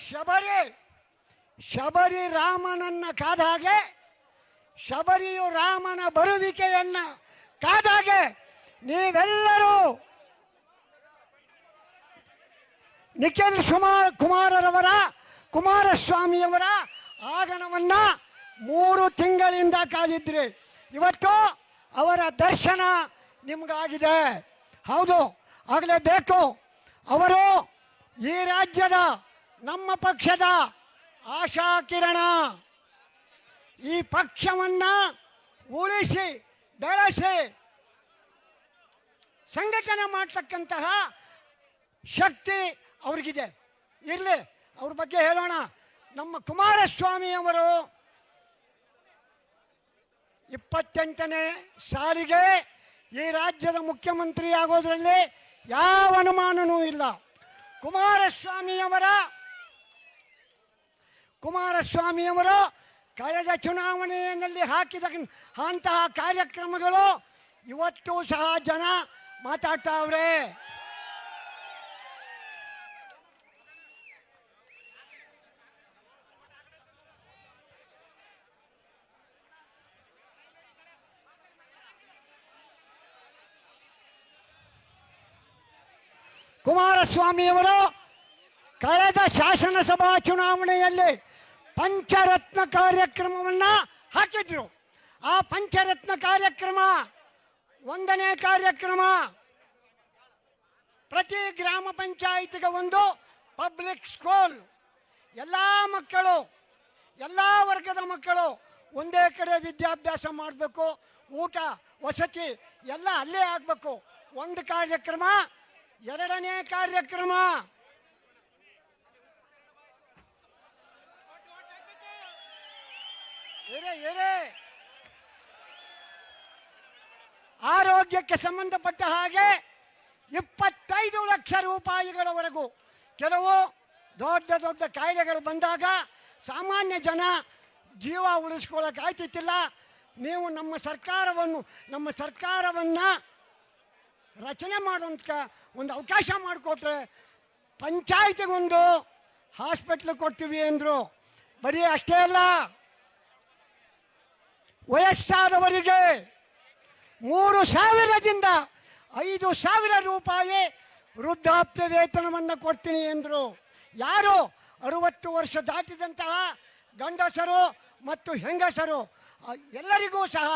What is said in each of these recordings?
ಶಬರಿ ಶಬರಿ ರಾಮನನ್ನ ಕಾದ ಹಾಗೆ, ಶಬರಿಯು ರಾಮನ ಬರುವಿಕೆಯನ್ನ ಕಾದ ಹಾಗೆ ನೀವೆಲ್ಲರೂ ನಿಖಿಲ್ ಕುಮಾರಸ್ವಾಮಿಯವರ ಆಗಮನವನ್ನ 3 ತಿಂಗಳಿಂದ ಕಾದಿದ್ರಿ. ಇವತ್ತು ಅವರ ದರ್ಶನ ನಿಮಗಾಗಿದೆ. ಹೌದು, ಆಗಲೇಬೇಕು. ಅವರು ಈ ರಾಜ್ಯದ, ನಮ್ಮ ಪಕ್ಷದ ಆಶಾ ಕಿರಣ. ಈ ಪಕ್ಷವನ್ನ ಉಳಿಸಿ ಬೆಳೆಸಿ ಸಂಘಟನೆ ಮಾಡ್ತಕ್ಕಂತಹ ಶಕ್ತಿ ಅವ್ರಿಗಿದೆ. ಇರಲಿ, ಅವ್ರ ಬಗ್ಗೆ ಹೇಳೋಣ. ನಮ್ಮ ಕುಮಾರಸ್ವಾಮಿಯವರು 28ನೇ ಸಾರಿಗೆ ಈ ರಾಜ್ಯದ ಮುಖ್ಯಮಂತ್ರಿ ಆಗೋದ್ರಲ್ಲಿ ಯಾವ ಅನುಮಾನನೂ ಇಲ್ಲ. ಕುಮಾರಸ್ವಾಮಿಯವರು ಕಳೆದ ಚುನಾವಣೆಯಲ್ಲಿ ಹಾಕಿದ ಅಂತಹ ಕಾರ್ಯಕ್ರಮಗಳು ಇವತ್ತು ಸಹ ಜನ ಮಾತಾಡ್ತಾವ್ರೆ. ಕುಮಾರಸ್ವಾಮಿಯವರು ಕಳೆದ ಶಾಸನಸಭಾ ಚುನಾವಣೆಯಲ್ಲಿ ಪಂಚರತ್ನ ಕಾರ್ಯಕ್ರಮವನ್ನು ಹಾಕಿದ್ರು. ಆ ಪಂಚರತ್ನ ಕಾರ್ಯಕ್ರಮ, 1ನೇ ಕಾರ್ಯಕ್ರಮ, ಪ್ರತಿ ಗ್ರಾಮ ಪಂಚಾಯಿತಿಗೆ ಒಂದು ಪಬ್ಲಿಕ್ ಸ್ಕೂಲ್. ಎಲ್ಲ ಮಕ್ಕಳು, ಎಲ್ಲ ವರ್ಗದ ಮಕ್ಕಳು ಒಂದೇ ಕಡೆ ವಿದ್ಯಾಭ್ಯಾಸ ಮಾಡಬೇಕು. ಊಟ ವಸತಿ ಎಲ್ಲ ಅಲ್ಲೇ ಆಗಬೇಕು. ಒಂದು ಕಾರ್ಯಕ್ರಮ. 2ನೇ ಕಾರ್ಯಕ್ರಮ, ಆರೋಗ್ಯಕ್ಕೆ ಸಂಬಂಧಪಟ್ಟ ಹಾಗೆ 25 ಲಕ್ಷ ರೂಪಾಯಿಗಳವರೆಗೂ. ಕೆಲವು ದೊಡ್ಡ ದೊಡ್ಡ ಕಾಯಿಲೆಗಳು ಬಂದಾಗ ಸಾಮಾನ್ಯ ಜನ ಜೀವ ಉಳಿಸ್ಕೊಳ್ಳೋಕೆ ಆಯ್ತಿತ್ತಿಲ್ಲ. ನೀವು ನಮ್ಮ ಸರ್ಕಾರವನ್ನು ರಚನೆ ಮಾಡೋಂಥ ಒಂದು ಅವಕಾಶ ಮಾಡಿಕೊಟ್ರೆ ಪಂಚಾಯತಿಗೊಂದು ಹಾಸ್ಪಿಟ್ಲ್ ಕೊಡ್ತೀವಿ ಅಂದರು. ಬರೀ ಅಷ್ಟೇ ಅಲ್ಲ, ವಯಸ್ಸಾದವರಿಗೆ 3,000ದಿಂದ 5,000 ರೂಪಾಯಿ ವೃದ್ಧಾಪ್ಯ ವೇತನವನ್ನು ಕೊಡ್ತೀನಿ ಎಂದರು. ಯಾರು 60 ವರ್ಷ ದಾಟಿದಂತಹ ಗಂಡಸರು ಮತ್ತು ಹೆಂಗಸರು ಎಲ್ಲರಿಗೂ ಸಹ.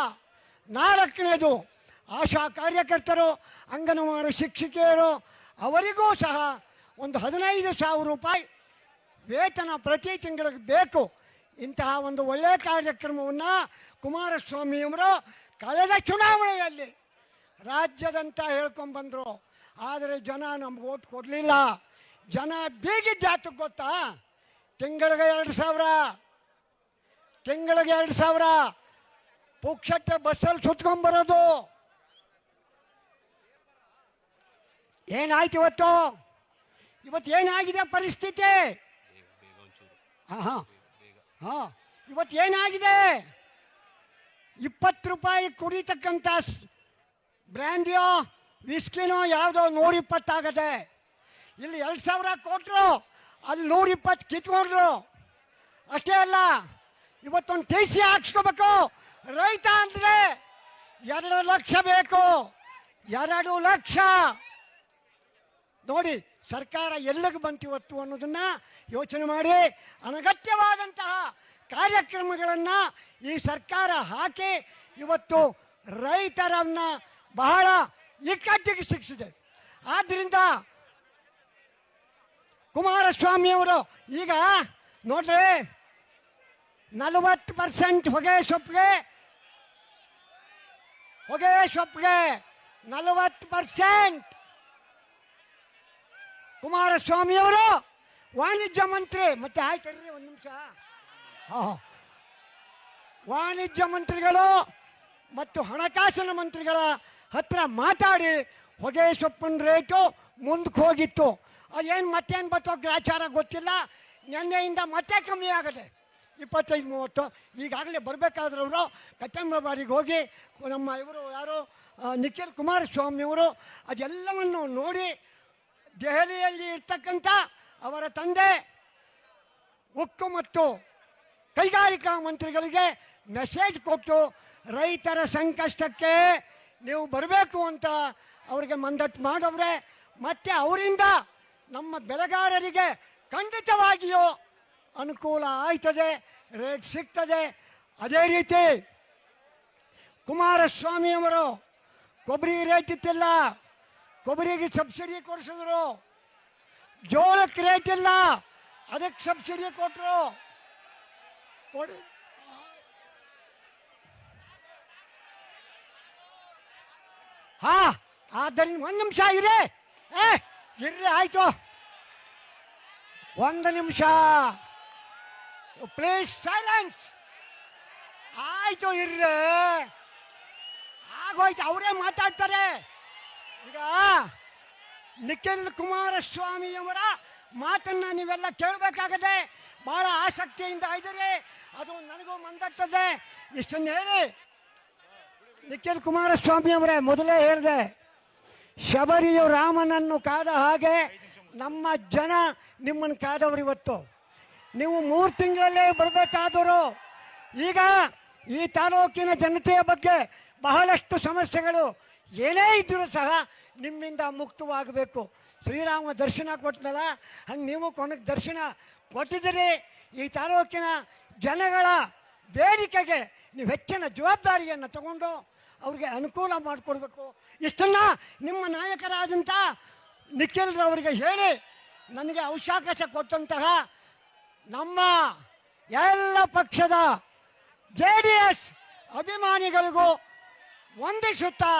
4ನೇದು ಆಶಾ ಕಾರ್ಯಕರ್ತರು, ಅಂಗನವಾಡಿ ಶಿಕ್ಷಕಿಯರು, ಅವರಿಗೂ ಸಹ ಒಂದು 15,000 ರೂಪಾಯಿ ವೇತನ ಪ್ರತಿ ತಿಂಗಳಿಗೆ ಬೇಕು. ಇಂತಹ ಒಂದು ಒಳ್ಳೆಯ ಕಾರ್ಯಕ್ರಮವನ್ನು ಕುಮಾರಸ್ವಾಮಿಯವರು ಕಳೆದ ಚುನಾವಣೆಯಲ್ಲಿ ರಾಜ್ಯದಂತ ಹೇಳ್ಕೊಂಡ್ಬಂದರು. ಆದರೆ ಜನ ನಮ್ಗೆ ಓಟ್ ಕೊಡಲಿಲ್ಲ. ಜನ ಬೀಗಿದ್ದು ಯಾತಕ್ಕೆ ಗೊತ್ತಾ? ತಿಂಗಳಿಗೆ 2,000 ಪುಕ್ಷಟ್ಟೆ ಬಸ್ಸಲ್ಲಿ ಸುತ್ಕೊಂಡ್ಬರೋದು. ಏನಾಯ್ತು ಇವತ್ತು ಏನಾಗಿದೆ ಪರಿಸ್ಥಿತಿ? ಇವತ್ತು ಏನಾಗಿದೆ? 20 ರೂಪಾಯಿ ಕುಡಿತಕ್ಕಂಥ ಬ್ರ್ಯಾಂಡಿಯೋ ವಿಸ್ಕಿನೋ ಯಾವುದೋ 120 ಆಗದೆ. ಇಲ್ಲಿ 2,000 ಕೊಟ್ಟರು, ಅಲ್ಲಿ 120 ಕಿತ್ಕೊಂಡ್ರು. ಅಷ್ಟೇ ಅಲ್ಲ, ಇವತ್ತೊಂದು TC ಹಾಕ್ಸ್ಕೋಬೇಕು. ರೈತ ಅಂದರೆ 2 ಲಕ್ಷ ಬೇಕು. 2 ಲಕ್ಷ ನೋಡಿ ಸರ್ಕಾರ ಎಲ್ಲಿಗೆ ಬಂತು ಇವತ್ತು ಅನ್ನೋದನ್ನ ಯೋಚನೆ ಮಾಡಿ. ಅನಗತ್ಯವಾದಂತಹ ಕಾರ್ಯಕ್ರಮಗಳನ್ನು ಈ ಸರ್ಕಾರ ಹಾಕಿ ಇವತ್ತು ರೈತರನ್ನ ಬಹಳ ಇಕ್ಕಟ್ಟಿಗೆ ಸಿಕ್ಕಿಸಿದೆ. ಆದ್ದರಿಂದ ಕುಮಾರಸ್ವಾಮಿಯವರು ಈಗ ನೋಡ್ರಿ 40% ಹೊಗೆ ಸೊಪ್ಪಿಗೆ 40%. ಕುಮಾರಸ್ವಾಮಿಯವರು ವಾಣಿಜ್ಯ ಮಂತ್ರಿ, ಮತ್ತೆ ಆಯ್ತಲ್ರಿ ಒಂದು ನಿಮಿಷ, ವಾಣಿಜ್ಯ ಮಂತ್ರಿಗಳು ಮತ್ತು ಹಣಕಾಸಿನ ಮಂತ್ರಿಗಳ ಹತ್ರ ಮಾತಾಡಿ ಹೊಗೆ ಸೊಪ್ಪಿನ ರೇಟು ಮುಂದಕ್ಕೆ ಹೋಗಿತ್ತು. ಏನು ಮತ್ತೇನು ಬತ್ತೋ ಗ್ರಾಚಾರ ಗೊತ್ತಿಲ್ಲ. ನಿನ್ನೆಯಿಂದ ಮತ್ತೆ ಕಮ್ಮಿ ಆಗಿದೆ, 25-30. ಈಗಾಗಲೇ ಬರಬೇಕಾದ್ರವರು ಕಟ್ಟಂಬಾರಿಗೆ ಹೋಗಿ ನಮ್ಮ ಇವರು ಯಾರು ನಿಖಿಲ್ ಕುಮಾರಸ್ವಾಮಿಯವರು ಅದೆಲ್ಲವನ್ನು ನೋಡಿ ದೆಹಲಿಯಲ್ಲಿ ಇರ್ತಕ್ಕಂಥ ಅವರ ತಂದೆ ಉಕ್ಕು ಮತ್ತು ಕೈಗಾರಿಕಾ ಮಂತ್ರಿಗಳಿಗೆ ಮೆಸೇಜ್ ಕೊಟ್ಟು ರೈತರ ಸಂಕಷ್ಟಕ್ಕೆ ನೀವು ಬರಬೇಕು ಅಂತ ಅವರಿಗೆ ಮಂದಟ್ಟು ಮಾಡವ್ರೆ. ಮತ್ತು ಅವರಿಂದ ನಮ್ಮ ಬೆಳೆಗಾರರಿಗೆ ಖಂಡಿತವಾಗಿಯೂ ಅನುಕೂಲ ಆಯ್ತದೆ, ರೇಟ್ ಸಿಗ್ತದೆ. ಅದೇ ರೀತಿ ಕುಮಾರಸ್ವಾಮಿಯವರು ಕೊಬ್ಬರಿ ರೇಟ್ ಇತ್ತಿಲ್ಲ, ಕೊಬ್ಬರಿಗೆ ಸಬ್ಸಿಡಿ ಕೊಡಿಸಿದ್ರು. ಜೋಳಕ್ಕೆ ರೇಟ್ ಇಲ್ಲ, ಅದಕ್ಕೆ ಸಬ್ಸಿಡಿ ಕೊಟ್ಟರು. ಹಾ, ಆದ್ದರಿಂದ ಒಂದು ನಿಮಿಷ ಇದೆ. ಇರ್ರಿ, ಆಯ್ತು, ಒಂದು ನಿಮಿಷ ಪ್ಲೀಸ್ ಸೈಲೆನ್ಸ್. ಆಯ್ತು, ಇರ್ರಿ, ಆಗೋಯ್ತು, ಅವರೇ ಮಾತಾಡ್ತಾರೆ. ಈಗ ನಿಖಿಲ್ ಕುಮಾರಸ್ವಾಮಿಯವರ ಮಾತನ್ನ ನೀವೆಲ್ಲ ಕೇಳಬೇಕಾಗದೆ, ಬಹಳ ಆಸಕ್ತಿಯಿಂದ ಇದ್ದೀರಿ, ಅದು ನನಗೂ ಮಂದಟ್ಟದೆ. ಇಷ್ಟನ್ನು ಹೇಳಿ, ನಿಖಿಲ್ ಕುಮಾರಸ್ವಾಮಿ ಅವರೇ, ಮೊದಲೇ ಹೇಳಿದೆ, ಶಬರಿಯು ರಾಮನನ್ನು ಕಾದ ಹಾಗೆ ನಮ್ಮ ಜನ ನಿಮ್ಮನ್ನು ಕಾದವರು. ಇವತ್ತು ನೀವು 3 ತಿಂಗಳಲ್ಲೇ ಬರಬೇಕಾದರು. ಈಗ ಈ ತಾಲೂಕಿನ ಜನತೆಯ ಬಗ್ಗೆ ಬಹಳಷ್ಟು ಸಮಸ್ಯೆಗಳು ಏನೇ ಇದ್ದರೂ ಸಹ ನಿಮ್ಮಿಂದ ಮುಕ್ತವಾಗಬೇಕು. ಶ್ರೀರಾಮ ದರ್ಶನ ಕೊಟ್ಟನಲ್ಲ, ಹಂಗೆ ನೀವು ಕೊನೆಗೆ ದರ್ಶನ ಕೊಟ್ಟಿದ್ದೀರಿ. ಈ ತಾಲೂಕಿನ ಜನಗಳ ಬೇಡಿಕೆಗೆ ನೀವು ಹೆಚ್ಚಿನ ಜವಾಬ್ದಾರಿಯನ್ನು ತಗೊಂಡು ಅವ್ರಿಗೆ ಅನುಕೂಲ ಮಾಡಿಕೊಡ್ಬೇಕು. ಇಷ್ಟನ್ನು ನಿಮ್ಮ ನಾಯಕರಾದಂಥ ನಿಖಿಲ್ರವರಿಗೆ ಹೇಳಿ ನನಗೆ ಅವಕಾಶ ಕೊಟ್ಟಂತಹ ನಮ್ಮ ಎಲ್ಲ ಪಕ್ಷದ JDS ಅಭಿಮಾನಿಗಳಿಗೂ ವಂದಿಸುತ್ತಾ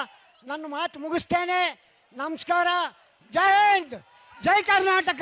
ನನ್ನ ಮಾತು ಮುಗಿಸ್ತೇನೆ. ನಮಸ್ಕಾರ. ಜೈ ಹಿಂದ್, ಜೈ ಕರ್ನಾಟಕ.